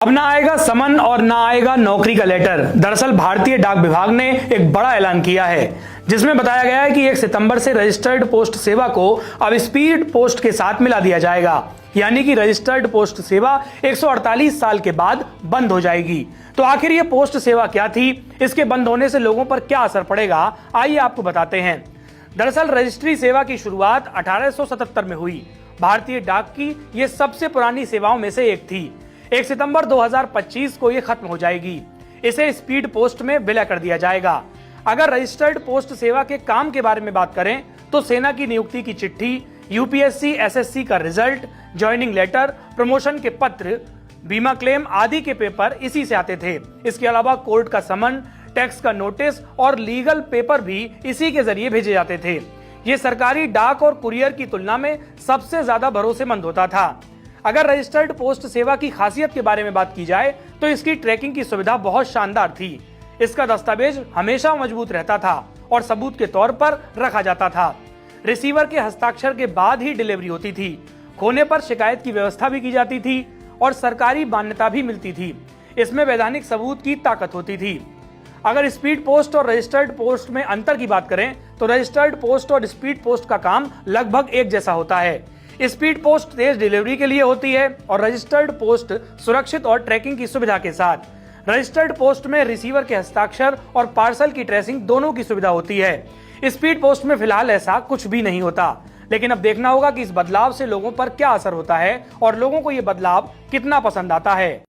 अब ना आएगा समन और ना आएगा नौकरी का लेटर। दरअसल भारतीय डाक विभाग ने एक बड़ा ऐलान किया है जिसमें बताया गया है कि 1 सितंबर से रजिस्टर्ड पोस्ट सेवा को अब स्पीड पोस्ट के साथ मिला दिया जाएगा, यानी कि रजिस्टर्ड पोस्ट सेवा 148 साल के बाद बंद हो जाएगी। तो आखिर ये पोस्ट सेवा क्या थी, इसके बंद होने से लोगों पर क्या असर पड़ेगा, आइए आपको बताते हैं। दरअसल रजिस्ट्री सेवा की शुरुआत 1877 में हुई। भारतीय डाक की ये सबसे पुरानी सेवाओं में से एक थी। 1 सितंबर 2025 को ये खत्म हो जाएगी। इसे स्पीड पोस्ट में विलय कर दिया जाएगा। अगर रजिस्टर्ड पोस्ट सेवा के काम के बारे में बात करें तो सेना की नियुक्ति की चिट्ठी, यूपीएससी एसएससी का रिजल्ट, ज्वाइनिंग लेटर, प्रमोशन के पत्र, बीमा क्लेम आदि के पेपर इसी से आते थे। इसके अलावा कोर्ट का समन, टैक्स का नोटिस और लीगल पेपर भी इसी के जरिए भेजे जाते थे। ये सरकारी डाक और कुरियर की तुलना में सबसे ज्यादा भरोसेमंद होता था। अगर रजिस्टर्ड पोस्ट सेवा की खासियत के बारे में बात की जाए तो इसकी ट्रैकिंग की सुविधा बहुत शानदार थी। इसका दस्तावेज हमेशा मजबूत रहता था और सबूत के तौर पर रखा जाता था। रिसीवर के हस्ताक्षर के बाद ही डिलीवरी होती थी। खोने पर शिकायत की व्यवस्था भी की जाती थी और सरकारी मान्यता भी मिलती थी। इसमें वैधानिक सबूत की ताकत होती थी। अगर स्पीड पोस्ट और रजिस्टर्ड पोस्ट में अंतर की बात करें तो रजिस्टर्ड पोस्ट और स्पीड पोस्ट का काम लगभग एक जैसा होता है। स्पीड पोस्ट तेज डिलीवरी के लिए होती है और रजिस्टर्ड पोस्ट सुरक्षित और ट्रैकिंग की सुविधा के साथ। रजिस्टर्ड पोस्ट में रिसीवर के हस्ताक्षर और पार्सल की ट्रेसिंग दोनों की सुविधा होती है। स्पीड पोस्ट में फिलहाल ऐसा कुछ भी नहीं होता, लेकिन अब देखना होगा कि इस बदलाव से लोगों पर क्या असर होता है और लोगों को ये बदलाव कितना पसंद आता है।